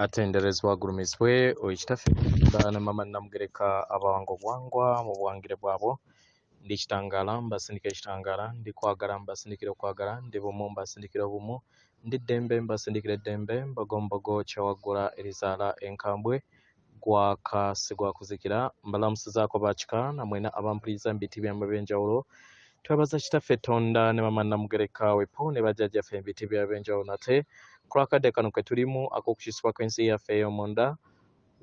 atenderezwa gurumizwe oikitafe bana mama namugereka abawango bwangwa mu bwangire bwabo ndi kitangala mbasindika ekitangala ndi kwagala mbasindikira kwagala ndi bumu mbasindikira bumu ndi dembe mbasindikira dembe mbagombogo kyawagula erizala enkambwe gwaka sigwa kuzikira mbalamusizaako bakika namwena abampuliza mbiti byamwe benjawulo twabaza kitafe tonda ne mama namugereka wepo ne bajjajjaffe mbiti byabenjawulo nate kulakadde kano ke tulimu ak'okukisibwa kw'ensi yaffe ey'omunda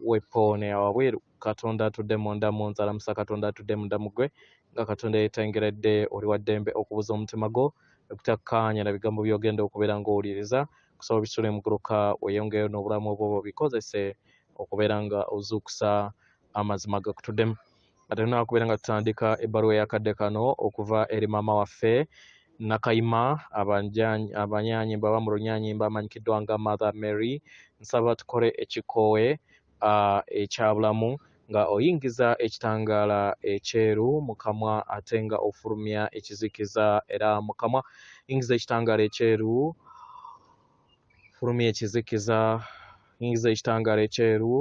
wepo ne awabweru katonda atudde munda mu nzalamusa katonda atudde munda mugwe nga katonda yeetengeredde oli wa ddembe okubuza omutima gwo okutakkaanya na bigambo by'ogenda okubeera ng'owuliriza kusaba bisule muguluka weeyongeyo n'obulamu obwo bikozese okubeera nga ozuukusa amazima gakutuddemu ate nakubeera nga tutandika ebbaluwa eyakadde kano okuva eri maama waffe Nakayima abanyanyimba aba mu lunyanyimba amanyikiddwa nga Mother Mary nsaba tukole ekikoowe ekyabulamu nga oyingiza ekitangaala ekyeru mu kamwa ate nga ofulumya ekizikiza era mu kamwa yingiza ekitangaala ekyeru fulumya ekizikiza yingiza ekitangaala ekyeru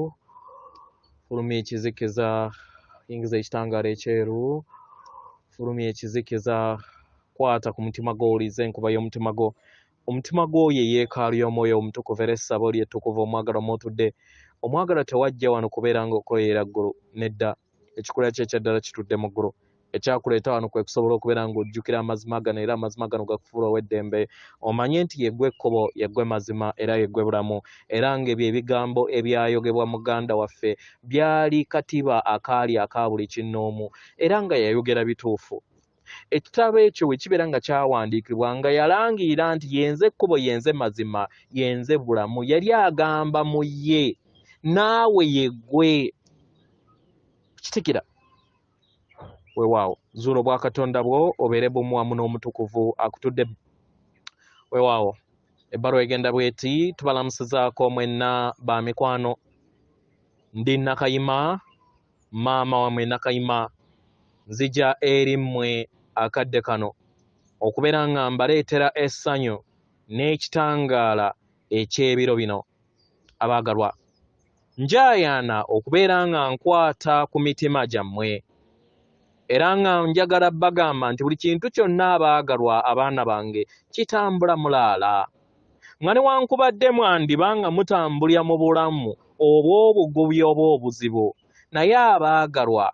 fulumya ekizikiza yingiza ekitangaala ekyeru fulumya ekizikiza kwata ku mutima gwo owulize enkuba y'omutima gwo omutima gwo ye yeekaalu y'omwoyo omutukuvu era essabo lyettukuvu omwagalwa mwotudde omwagalwa tewajja wano kubeera ng'okoleera ggulu nedda ekikula kye ekyaddala kitudde mu ggulu ekyakuleeta wano kwe kusobola okubeera ng'ojjukira amazima gano era amazima gano gakufuula ow'eddembe omanye nti yeggwe ekkubo yeggwe mazima era yeggwe bulamu era ng'ebyo ebigambo ebyayogebwa muganda waffe byali katiba akaali aka buli kinnoomu era nga yayogera bituufu ekitabo ekyo bwe kibeera nga kyawandiikibwa nga yalangiira nti yenze ekkubo yenze mazima yenze bulamu yali agamba mu ye naawe yeggwe kitikira weewaawo zuula obwa katonda bwo obeere bumu wamu n'omutukuvu akutudde weewaawo ebbaluwa egenda bweti tubalamusizaako mwenna ba mikwano ndi Nakayima maama wamwe Nakayima nzija eri mmwe akadde kano okubeera nga mbaleetera essanyu n'ekitangaala eky'ebiro bino abaagalwa njayaana okubeera nga nkwata ku mitima gyammwe era nga njagala bagamba nti buli kintu kyonna abaagalwa abaana bange kitambula mulaala nga newankubadde mwandiba nga mutambulira mu bulamu oba obugubi oba obuzibu naye abaagalwa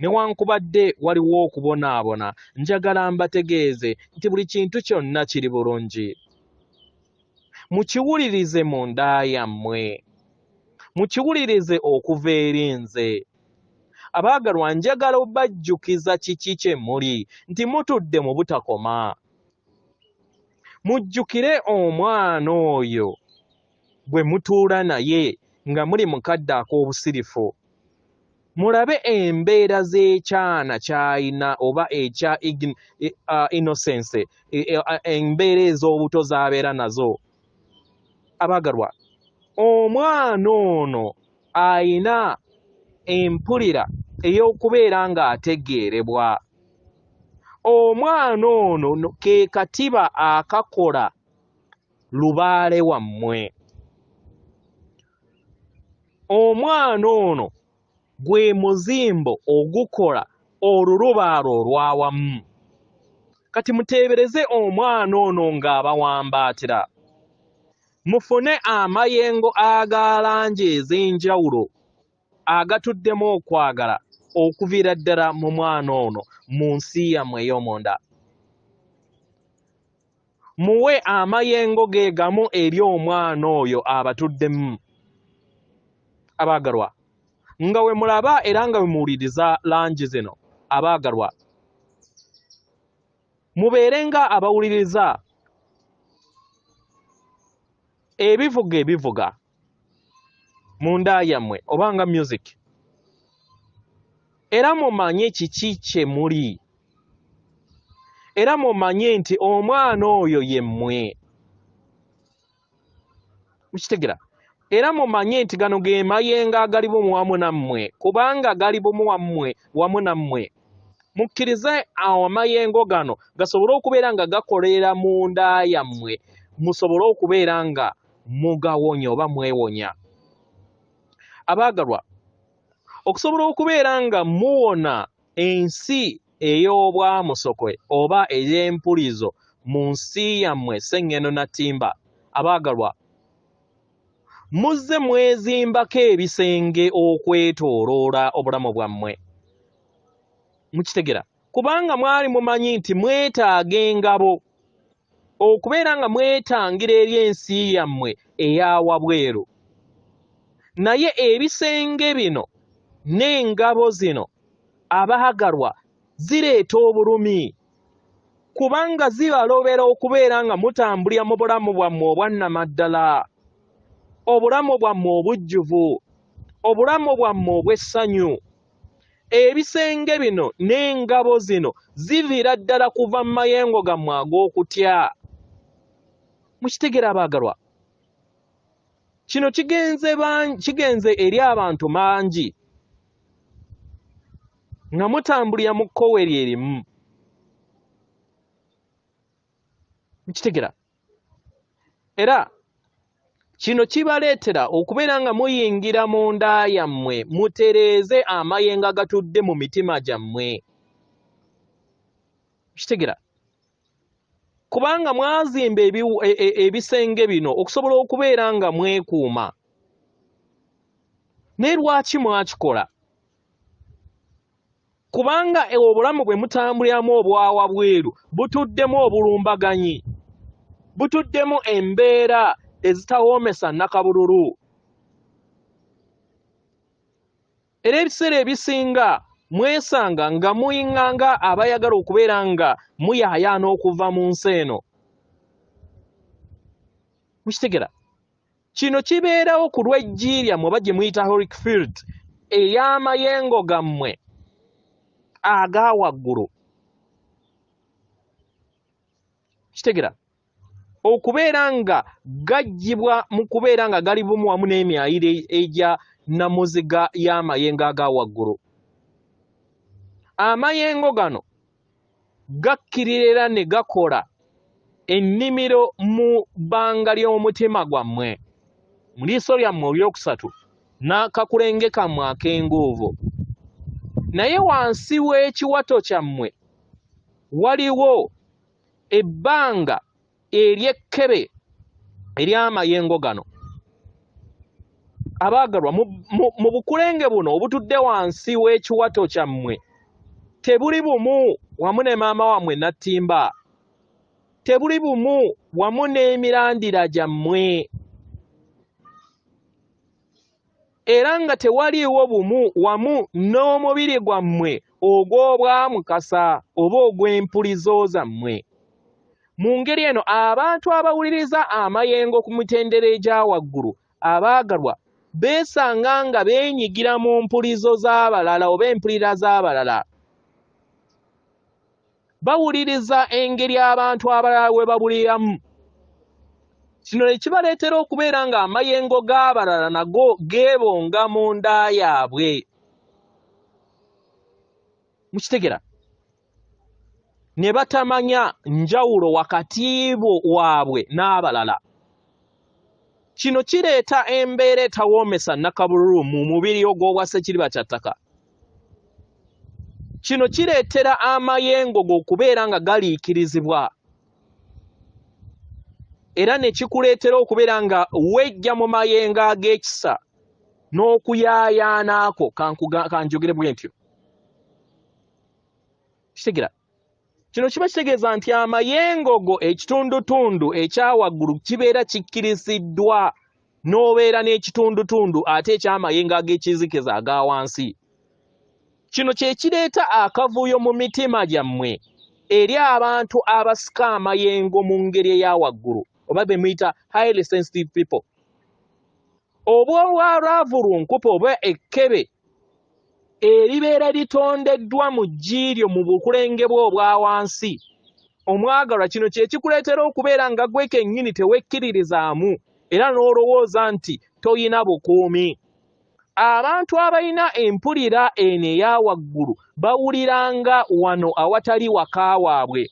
newankubadde waliwo okubonaabona njagala mbategeeze nti buli kintu kyonna kiri bulungi mukiwulirize mu nda yammwe mukiwulirize okuva eri nze abaagalwa njagala obajjukiza kiki kye muli nti mutudde mu butakoma mujjukire omwana oyo bwe mutuula naye nga muli mukadde ak'obusirifu mulabe embeera z'ekyana ky'ayina oba ekya innocence embeera ez'obuto z'abeera nazo abaagalwa omwana ono ayina empulira ey'okubeera ng'ategeerebwa omwana ono ke katiba akakola lubaale wammwe omwana ono gwe muzimbo ogukola olulubaalo olwawamu kati muteebereze omwana ono ng'abawambaatira mufune amayengo agalangi ez'enjawulo agatuddemu okwagala okuviira ddala mu mwana ono mu nsi yammwe ey'omunda muwe amayengo ge gamu eri omwana oyo abatuddemu abaagalwa nga we mulaba era nga we muwuliriza langi zino abaagalwa mubeere nga abawuliriza ebivuga mu nda yammwe oba nga music era mumanye kiki kye muli era mumanye nti omwana oyo ye mmwe mukitegera era mumanye nti gano ge mayengo agali bumu wamu nammwe kubanga gali bumu wamu nammwe mukkirize amayengo gano gasobole okubeera nga gakolera mu nda yammwe musobole okubeera nga mugawonya oba mwewonya. Abaagalwa, okusobola okubeera nga muwona ensi ey'obwamusokwe oba ey'empulizo mu nsi yammwe Sseŋŋendo na Ttimba, abaagalwa, muzze mwezimbako ebisenge okwetooloola obulamu bwammwe. Mukitegera? Kubanga mwali mumanyi nti mwetaaga engabo okubeera nga mwetangira eri ensi yammwe eya wabweru. Naye ebisenge bino n'engabo zino, abaagalwa, zireeta obulumi kubanga zibalobera okubeera nga mutambulira mu bulamu bwammwe obwannamaddala, obulamu bwammwe obujjuvu, obulamu bwammwe obw'essanyu. Ebisenge bino n'engabo zino ziviira ddala kuva mu mayengo gammwe ag'okutya. Mukitegera abaagalwa? Kino kigenze eri abantu mangi nga mutambulira mu kkowe erimu. Mukitegera? Era kino kibaleetera okubeera nga muyingira mu nda yammwe mutereeze amayengo agatudde mu mitima gyammwe. Mukitegera? Kubanga mwazimba ebisenge bino okusobola okubeera nga mwekuuma. Naye lwaki mwakikola? Kubanga obulamu bwe mutambuliramu obwa wabweru butuddemu obulumbaganyi, butuddemu embeera ezitawoomesa nnakabululu. Era ebiseera ebisinga mwesanga nga muyinganga abayagala okubeera nga muyaayaana okuva mu nsi eno. Mukitegera? Kino kibeerawo ku lw'eggi lyammwe oba gye muyita auric field ey'amayengo gammwe aga waggulu. Kitegera? Okubeera nga gaggyibwa mu kubeera nga gali bumu wamu n'emyayiro egya namuziga y'amayengo aga waggulu. Amayengo gano gakkirira ne gakola ennimiro mu bbanga ly'omutima gwammwe, mu liiso lyammwe olyokusatu n'akakulenge kammwe ak'enguuvu. Naye wansi w'ekiwato kyammwe waliwo ebbanga ery'ekkebe ery'amayengo gano. Abaagalwa, mu bukulenge buno obutudde wansi w'ekiwato kyammwe tebuli bumu wamu ne maama wammwe Nattimba, tebuli bumu wamu n'emirandira gyammwe, era nga tewaliiwo bumu wamu n'omubiri gwammwe ogw'obwamukasa oba ogw'empulizo zammwe. Mu ngeri eno abantu abawuliriza amayengo ku mitendera egya waggulu, abaagalwa, beesanga nga beenyigira mu mpulizo z'abalala oba empulira z'abalala. Bawuliriza engeri abantu abalala we babuliramu. Kino ne kibaleetera okubeera nga amayengo g'abalala nago geebonga mu nda yaabwe. Mukitegera? Ne batamanya njawulo wakati waabwe n'abalala. Kino kireeta embeera etawoomesa nnakabululu mu mubiri ogw'obwassekiriba kya ttaka. Kino kireetera amayengo okubeera nga galiikirizibwa. Era ne kikuleetera okubeera nga wejja mu mayengo ag'ekisa n'okuyaayaana ako kanjogere bwe ntyo. Kitegera? Kino kiba kitegeeza nti amayengo go ekitundutundu ekyawaggulu kibeera kikkirisiddwa n'obeera n'ekitundutundu ate eky'amayengo ag'ekizikiza aga wansi. Kino kye kireeta akavuyo mu mitima gyammwe eri abantu abasika amayengo mu ngeri eya waggulu oba be muyita highly sensitive people. Oba olwalwavu lunkupe oba ekkebe eribeera litondeddwa mu ggiiryo mu bukulenge bwe obwa wansi. Omwagalwa, kino kye kikuleetera okubeera nga gwe kennyini tewekkiririzaamu era n'olowooza nti toyina bukuumi. Abantu abalina empulira eno eya waggulu bawuliranga wano awatali waka waabwe.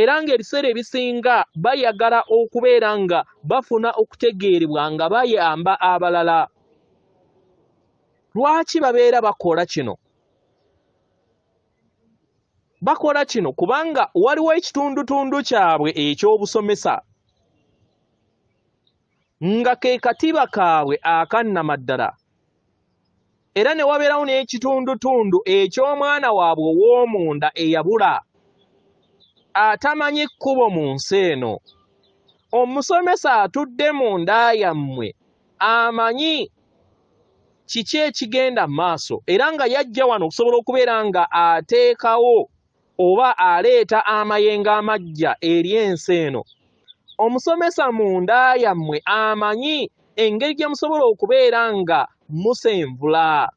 era ng'ebiseera ebisinga bayagala okubeera nga bafuna okutegeerebwa nga bayamba abalala. Lwaki babeera bakola kino? Bakola kino kubanga waliwo ekitundutundu kyabwe eky'obusomesa nga ke katiba kaabwe akannamaddala, era ne wabeerawo n'ekitundutundu eky'omwana waabwe ow'omunda eyabula atamanyi kkubo mu nsi eno. Omusomesa atudde mu nda yammwe amanyi kiki ekigenda mu maaso, era nga yajja wano okusobola okubeera nga ateekawo oba aleeta amayengo amaggya eri ensi eno. Omusomesa mu nda yammwe amanyi engeri gye musobola okubeera nga musenvula,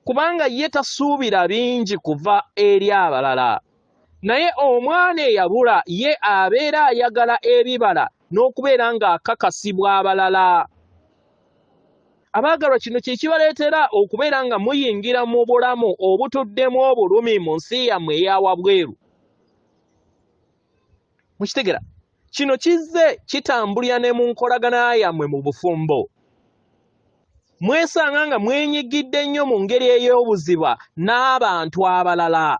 kubanga ye tasuubira bingi kuva eri abalala. Naye omwana eyabula ye abeera ayagala ebibala n'okubeera nga akakasibwa abalala. Abaagalwa, kino kye kibaleetera okubeera nga muyingira mu bulamu obutuddemu obulumi mu nsi yammwe eya wabweru. Mukitegera? Kino kizze kitambulira ne mu nkolagana yammwe mu bufumbo. Mwesanga nga mwenyigidde nnyo mu ngeri ey'obuziba n'abantu abalala.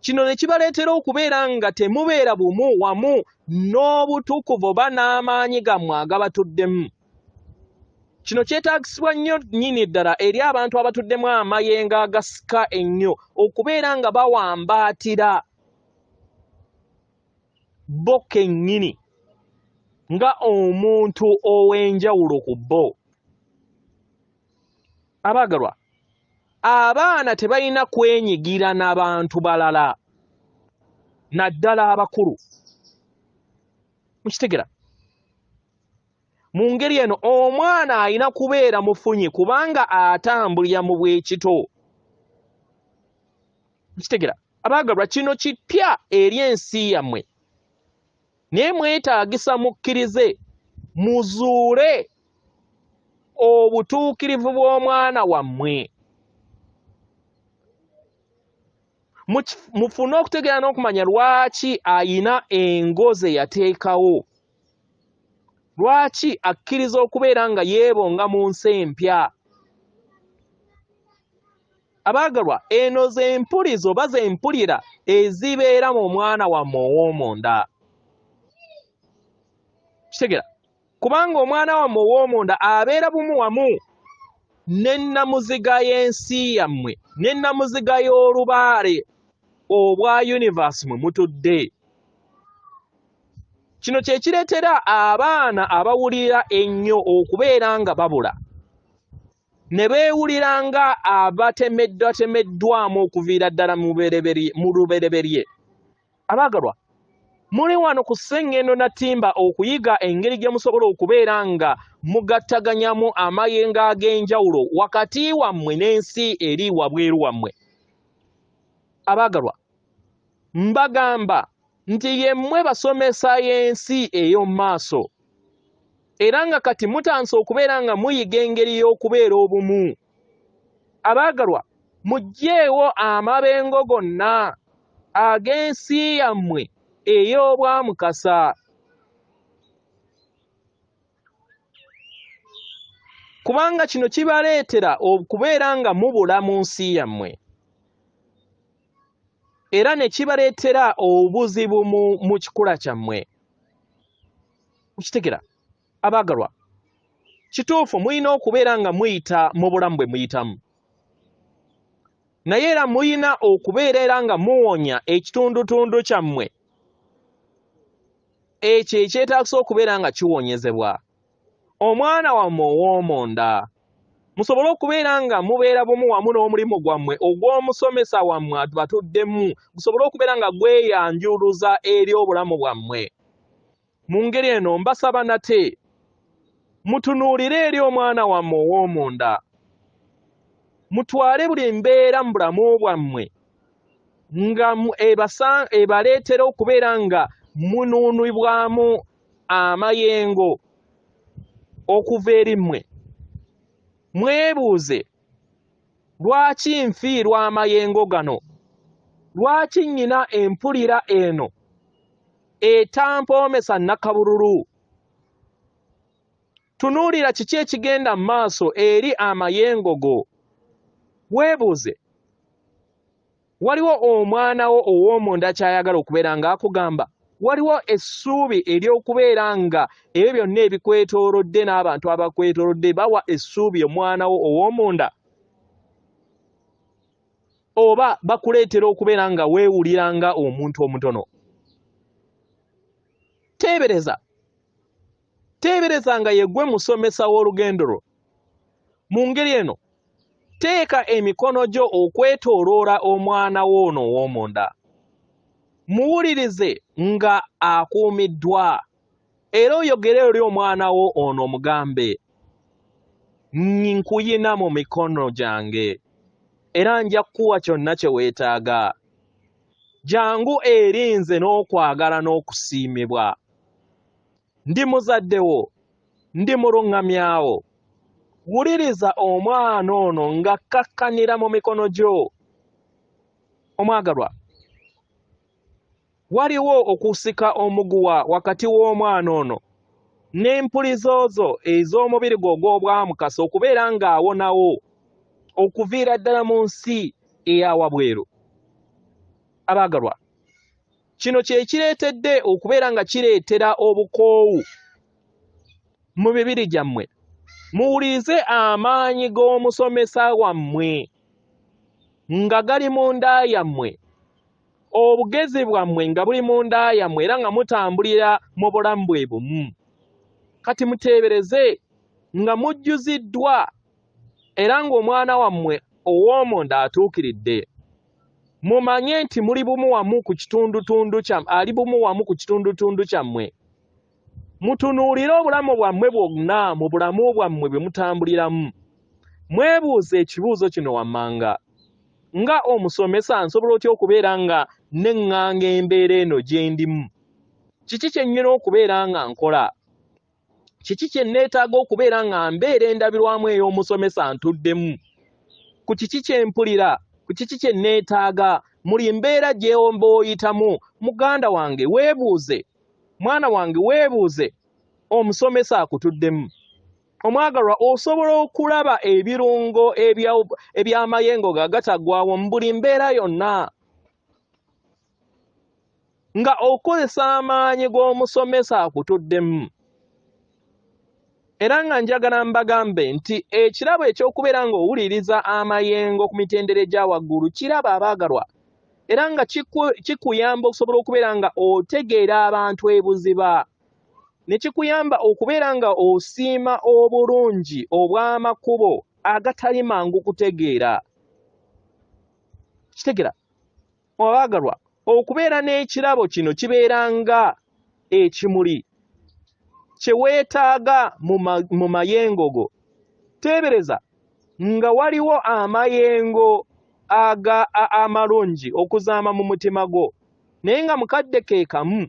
Kino ne kibaleetera okubeera nga temubeera bumu wamu n'obutukuvu oba n'amaanyi gammwe agabatuddemu. Kino kyetaagisibwa nnyo nnyini ddala eri abantu abatuddemu amayengo agasika ennyo okubeera nga bawambaatira bo kennyini nga omuntu ow'enjawulo ku bo. Abaagalwa, abaana tebalina kwenyigira n'abantu balala, naddala abakulu. Mukitegera? Mu ngeri eno omwana alina kubeera mufunyi kubanga atambulira mu bwekito. Mukitegera? Abaagalwa, kino kipya eri ensi yammwe, naye mwetaagisa mukkirize muzuule obutuukirivu bw'omwana wammwe. Mufune okutegeera n'okumanya lwaki ayina engoze yateekawo, lwaki akkiriza okubeera nga yeebonga mu nsi empya. Abaagalwa, eno ze mpulizo oba ze mpulira ezibeera mu mwana wammwe ow'omunda. Kitegera? Kubanga omwana wammwe ow'omunda abeera bumu wamu n'ennamuziga y'ensi yammwe, n'ennamuziga y'olubaale obwa universe mwe mutudde. Kino kye kireetera abaana abawulira ennyo okubeera nga babula, ne beewulira nga abatemeddwatemeddwamu okuviira ddala mu lubereberye. Abaagalwa, muli wano ku sseŋŋendo na ttimba okuyiga engeri gye musobola okubeera nga mugattaganyamu amayengo ag'enjawulo wakati wammwe n'ensi eri wabweru wammwe. Abaagalwa, mbagamba nti yemmwe basomesa y'ensi ey'omu maaso, era nga kati mutandise okubeera nga muyiga engeri y'okubeera obumu. Abaagalwa, muggyeewo amabengo gonna ag'ensi yammwe ey'obwamukasa, kubanga kino kibaleetera okubeera nga mubula mu nsi yammwe, era ne kibaleetera obuzibu mu kikula kyammwe. Mukitegera? Abaagalwa, kituufu mulina okubeera nga muyita mu bulamu bwe muyitamu, naye era mulina okubeera nga muwonya ekitundutundu kyammwe ekyo ekyetaagisa okubeera nga kiwonyezebwa. Omwana wammwe ow'omunda musobole okubeera nga mubeera bumu wamu n'omulimu gwammwe ogw'omusomesa wammwe batuddemu, gusobole okubeera nga gweyanjuluza eri obulamu bwammwe. Mu ngeri eno mbasaba nate mutunuulire eri omwana wammwe ow'omunda, mutwale buli mbeera mu bulamu bwammwe nga ebaleetera okubeera nga munuunibwamu amayengo okuva eri mmwe. Mwebuuze, lwaki nfiirwa amayengo gano? lwaki nnyina empulira eno etampoomesa Nakabululu? Tunuulira kiki ekigenda mu maaso eri amayengo go. Weebuuze, waliwo omwana wo ow'omunda kyayagala okubeera ng'akugamba? Waliwo essuubi ery'okubeera nga ebyo byonna ebikwetoolodde n'abantu abakwetoolodde bawa essuubi omwana wo ow'omunda? Oba bakuleetera okubeera nga weewulira nga omuntu omutono? Teebereza nga yeggwe musomesa w'olugendo lwo. Mu ngeri eno, teeka emikono gyo okwetooloola omwana wo ono ow'omunda. Muwulirize nga akuumiddwa, era oyogere eri omwana wo ono omugambe, nkuyina mu mikono gyange era nja kukuwa kyonna kye weetaaga. Jangu eri nze n'okwagala n'okusiimibwa. Ndi muzadde wo, ndi muluŋŋamyawo. Wuliriza omwana ono ng'akkakkanira mu mikono gyo. Omwagalwa, waliwo okusika omuguwa wakati w'omwana ono n'empulizo zo ez'omubiri gwe ogw'obwamukasa okubeera ng'awonawo okuviira ddala mu nsi eya wabweru. Abaagalwa, kino kye kireetedde okubeera nga kireetera obukoowu mu mibiri gyammwe. Muwulirize amaanyi g'omusomesa wammwe nga gali mu nda yammwe, obugezi bwammwe nga buli mu nda yammwe era nga mutambulira mu bulamu bwe bumu. Kati muteebereze nga mujjuziddwa era ng'omwana wammwe ow'omunda atuukiridde. Mumanye nti muli bumu wamu ku kitundutundu kyammwe, ali bumu wamu ku kitundutundu kyammwe. Mutunuulire obulamu bwammwe bwonna mu bulamu bwammwe bwe mutambuliramu. Mwebuuze ekibuuzo kino wammanga. Nga omusomesa nsobola otya okubeera nga neŋŋanga embeera eno gye ndimu? Kiki kye nnyina okubeera nga nkola? Kiki kye neetaaga okubeera nga mbeera endabirwamu ey'omusomesa ntuddemu? Ku kiki kye mpulira? Ku kiki kye neetaaga? Muli mbeera gy'omba oyitamu. Muganda wange weebuuze, mwana wange weebuuze, omusomesa akutuddemu. Omwagalwa, osobola okulaba ebirungo eby'amayengo gagatagwawo mu buli mbeera yonna nga okozesa amaanyi g'omusomesa akutuddemu. Era nga njagala mbagambe nti ekirabo eky'okubeera ng'owuliriza amayengo ku mitendera egya waggulu kiraba abaagalwa, era nga kikuyamba okusobola okubeera nga otegeera abantu ebuziba, ne kikuyamba okubeera nga osiima obulungi obw'amakubo agatali mangu kutegeera. Kitegera abaagalwa, okubeera n'ekirabo kino kibeera nga ekimuli kye weetaaga mu mayengo go. Teebereza nga waliwo amayengo amalungi okuzaama mu mutima gwo, naye nga mukadde ke kamu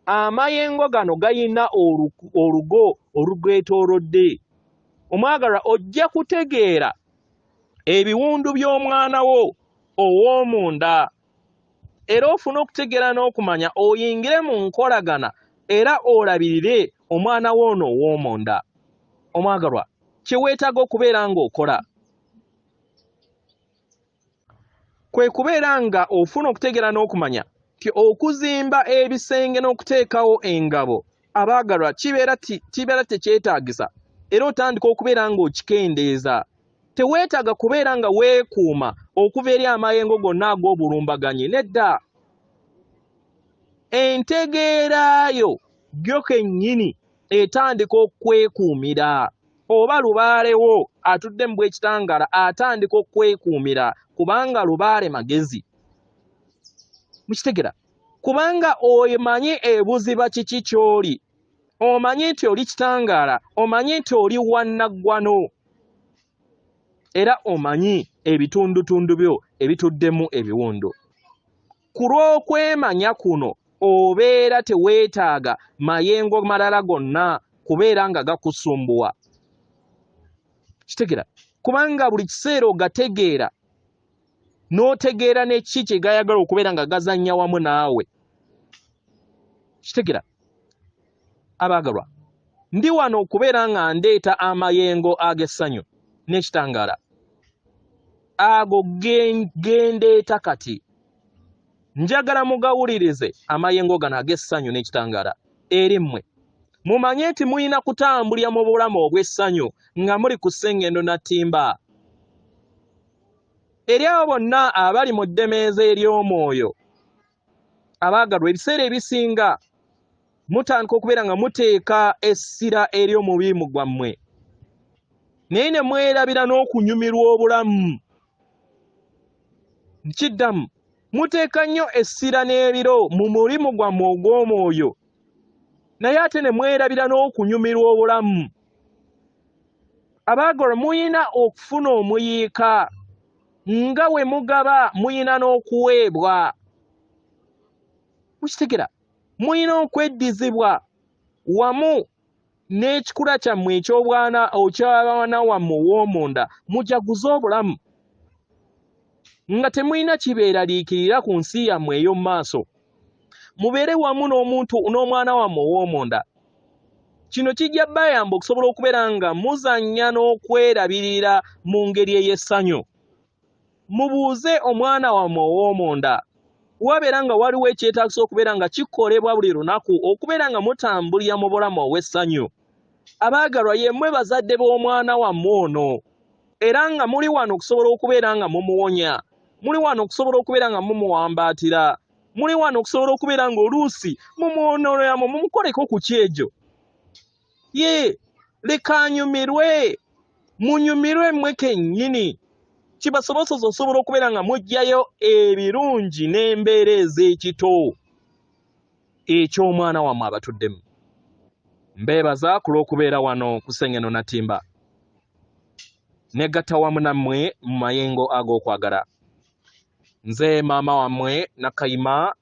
amayengo gano gayina olugo olugwetoolodde. Omwagalwa, ojja kutegeera ebiwundu by'omwana wo ow'omunda, era ofune okutegeera n'okumanya oyingire mu nkolagana era olabirire omwana wo ono ow'omunda. Omwagalwa, kye weetaaga okubeera ng'okola kwe kubeera nga ofuna okutegeera n'okumanya ti okuzimba ebisenge n'okuteekawo engabo. Abaagalwa, kibeera tekyetaagisa, era otandika okubeera ng'okikendeeza. Teweetaaga kubeera nga weekuuma okuva eri amayengo gonna ag'obulumbaganyi. Nedda, entegeerayo gyo kennyini etandika okwekuumira. Oba lubaalewo atudde mu bw'ekitangaala atandika okwekuumira kubanga lubaale magezi. Mukitegera? Kubanga omanyi ebuziba kiki ky'oli, omanyi nti oli kitangaala, omanyi nti oli wannaggwano, era omanyi ebitundutundu byo ebituddemu ebiwundu. Ku lw'okwemanya kuno obeera teweetaaga mayengo malala gonna kubeera nga gakusumbuwa. Kitegera? Kubanga buli kiseera ogategeera n'otegeera n'eki kye gayagala okubeera nga gazannya wamu naawe. Kitegera abaagalwa, ndi wano okubeera nga ndeeta amayengo ag'essanyu n'ekitangaala. Ago gendeeta kati. Njagala mugawulirize amayengo gano ag'essanyu n'ekitangaala eri mmwe. Mumanye nti muyina kutambulira mu bulamu obw'essanyu nga muli ku ssengendo na ttimba. Eri abo bonna abali mu ddemeeza ery'omwoyo, abaagalwa, ebiseera ebisinga mutandika okubeera nga muteeka essira ery'omubiimu gwammwe, naye ne mwerabira n'okunyumirwa obulamu. Nkiddamu, muteeka nnyo essira n'ebiro mu mulimu gwammwe ogw'omwoyo, naye ate ne mwerabira n'okunyumirwa obulamu. Abaagalwa, muyina okufuna omuyiika, nga we mugaba muyina n'okuweebwa. Mukitegera, muyina okweddizibwa wamu n'ekikula kyammwe eky'obwana oky'abaana wammwe ow'omunda, mujaguze obulamu nga temuyina kibeeraliikirira ku nsi yammwe ey'omu maaso. Mubeere wamu n'omwana wammwe ow'omunda. Kino kijja bayamba okusobola okubeera nga muzannya n'okwerabirira mu ngeri ey'essanyu. Mubuuze omwana wammwe ow'omunda, wabeera nga waliwo ekyetaagisa okubeera nga kikolebwa buli lunaku okubeera nga mutambulira mu bulamu obw'essanyu. Abaagalwa, yemmwe bazadde b'omwana wammwe ono, era nga muli wano okusobola okubeera nga mumuwonya, muli wano okusobola okubeera nga mumuwambaatira, muli wano okusobola okubeera nga oluusi mumwonoolamu, mumukoleko ku kyejo. Leka anyumirwe, munyumirwe mmwe kennyini. Kibasobozesa osobola okubeera nga muggyayo ebirungi n'embeera ez'ekito eky'omwana wammwe abatuddemu. Mbeebaza ku lw'okubeera wano ku ssengendo na ttimba. Negatta wamu nammwe mu mayengo ag'okwagala. Nze maama wammwe Nakayima,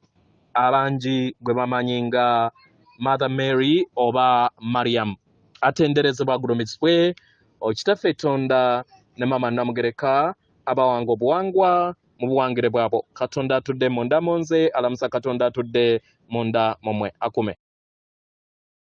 abangi gwe bamanyi nga Mother Mary oba Mariam. Atenderezebwa agulumizibwe Kitaffe Tonda ne Maama Namugereka, abawanga obuwangwa mu buwangire bwabo. Katonda atudde munda mu nze, alamusa Katonda atudde munda mu mmwe. Akume.